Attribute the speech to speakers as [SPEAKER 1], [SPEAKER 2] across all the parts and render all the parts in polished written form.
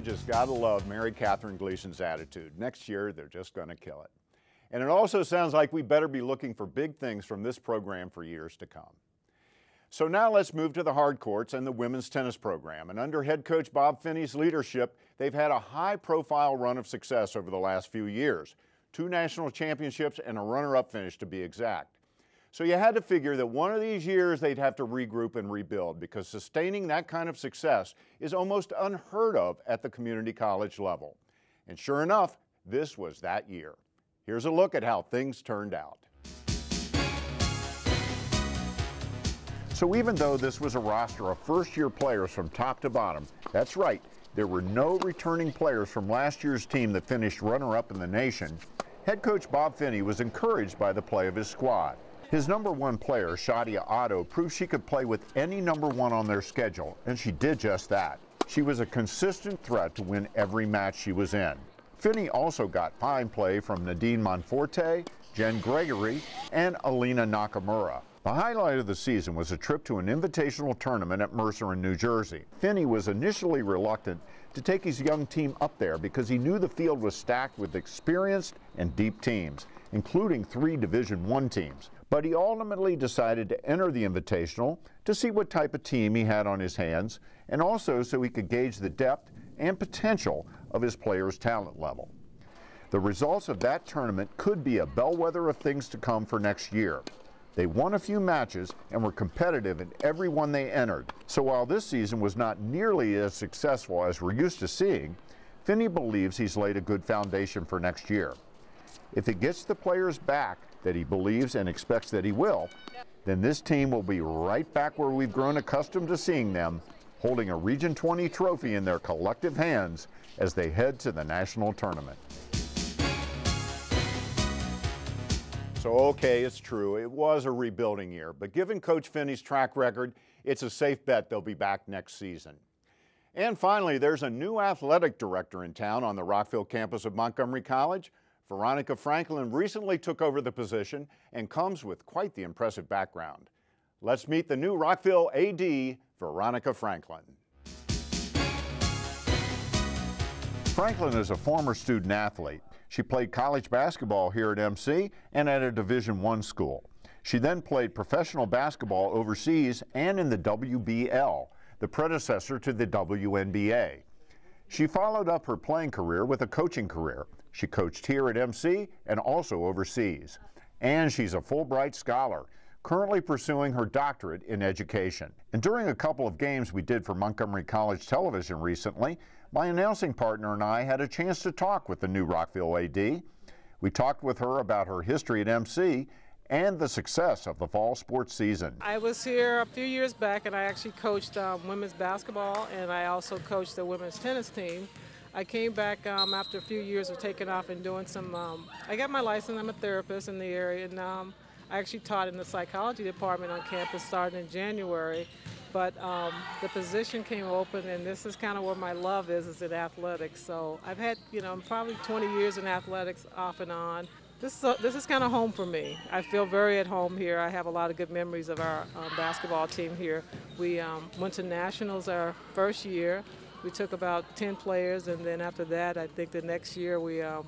[SPEAKER 1] just gotta love Mary Catherine Gleason's attitude. Next year, they're just gonna kill it. And it also sounds like we better be looking for big things from this program for years to come. So now let's move to the hard courts and the women's tennis program. And under head coach Bob Finney's leadership, they've had a high-profile run of success over the last few years. 2 national championships and a runner-up finish, to be exact. So you had to figure that one of these years they'd have to regroup and rebuild, because sustaining that kind of success is almost unheard of at the community college level. And sure enough, this was that year. Here's a look at how things turned out. So even though this was a roster of first-year players from top to bottom, that's right, there were no returning players from last year's team that finished runner-up in the nation, head coach Bob Finney was encouraged by the play of his squad. His number 1 player, Shadia Otto, proved she could play with any number 1 on their schedule, and she did just that. She was a consistent threat to win every match she was in. Finney also got fine play from Nadine Monforte, Jen Gregory, and Alina Nakamura. The highlight of the season was a trip to an invitational tournament at Mercer in New Jersey. Finney was initially reluctant to take his young team up there because he knew the field was stacked with experienced and deep teams, including 3 Division I teams. But he ultimately decided to enter the invitational to see what type of team he had on his hands, and also so he could gauge the depth and potential of his players' talent level. The results of that tournament could be a bellwether of things to come for next year. They won a few matches and were competitive in every one they entered. So while this season was not nearly as successful as we're used to seeing, Finney believes he's laid a good foundation for next year. If he gets the players back that he believes and expects that he will, then this team will be right back where we've grown accustomed to seeing them, holding a Region 20 trophy in their collective hands as they head to the national tournament. So okay, it's true, it was a rebuilding year, but given Coach Finney's track record, it's a safe bet they'll be back next season. And finally, there's a new athletic director in town on the Rockville campus of Montgomery College. Veronica Franklin recently took over the position and comes with quite the impressive background. Let's meet the new Rockville AD, Veronica Franklin. Franklin is a former student athlete. She played college basketball here at MC and at a Division I school. She then played professional basketball overseas and in the WBL, the predecessor to the WNBA. She followed up her playing career with a coaching career. She coached here at MC and also overseas. And she's a Fulbright scholar, currently pursuing her doctorate in education. And during a couple of games we did for Montgomery College television recently, my announcing partner and I had a chance to talk with the new Rockville AD. We talked with her about her history at MC and the success of the fall sports season.
[SPEAKER 2] I was here a few years back and I actually coached women's basketball, and I also coached the women's tennis team. I came back after a few years of taking off and doing some, I got my license, I'm a therapist in the area, and I actually taught in the psychology department on campus starting in January. But the position came open, and this is kind of where my love is in athletics. So I've had, probably 20 years in athletics off and on. This is kind of home for me. I feel very at home here. I have a lot of good memories of our basketball team here. We went to nationals our first year. We took about 10 players, and then after that, I think the next year the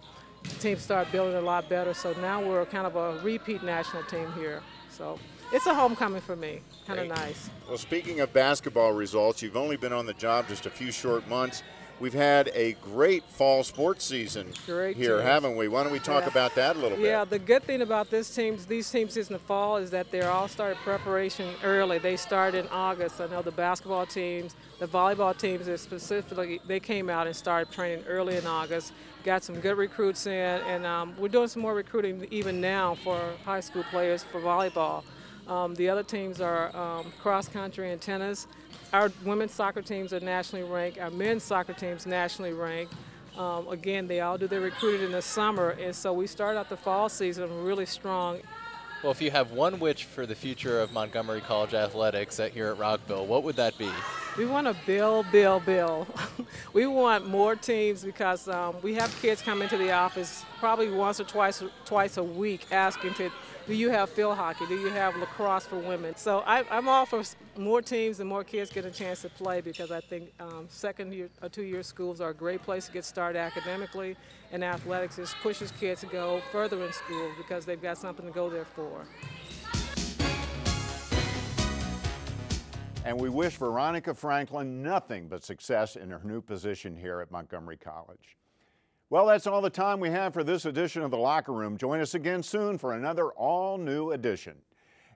[SPEAKER 2] team started building a lot better. So now we're kind of a repeat national team here. So it's a homecoming for me, kind of nice.
[SPEAKER 1] Well, speaking of basketball results, you've only been on the job just a few short months. We've had a great fall sports season here, haven't we? Why don't we talk about that a little bit?
[SPEAKER 2] Yeah, the good thing about these teams in the fall is that they're all started preparation early. They start in August. I know the basketball teams, the volleyball teams specifically, they came out and started training early in August. Got some good recruits in, and we're doing some more recruiting even now for high school players for volleyball. The other teams are cross country and tennis. Our women's soccer teams are nationally ranked. Our men's soccer teams nationally ranked. Again, they all do their recruiting in the summer, and so we start out the fall season really strong.
[SPEAKER 3] Well, if you have one wish for the future of Montgomery College athletics here at Rockville, what would that be?
[SPEAKER 2] We want to build. We want more teams because we have kids come into the office probably once or twice a week asking to Do you have field hockey? Do you have lacrosse for women? So I'm all for more teams and more kids get a chance to play, because I think second year or 2-year schools are a great place to get started academically, and athletics just pushes kids to go further in school because they've got something to go there for.
[SPEAKER 1] And we wish Veronica Franklin nothing but success in her new position here at Montgomery College. Well, that's all the time we have for this edition of The Locker Room. Join us again soon for another all-new edition.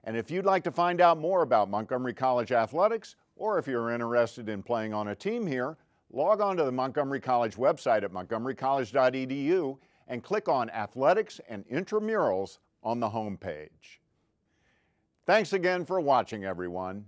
[SPEAKER 1] And if you'd like to find out more about Montgomery College athletics, or if you're interested in playing on a team here, log on to the Montgomery College website at montgomerycollege.edu and click on Athletics and Intramurals on the home page. Thanks again for watching, everyone.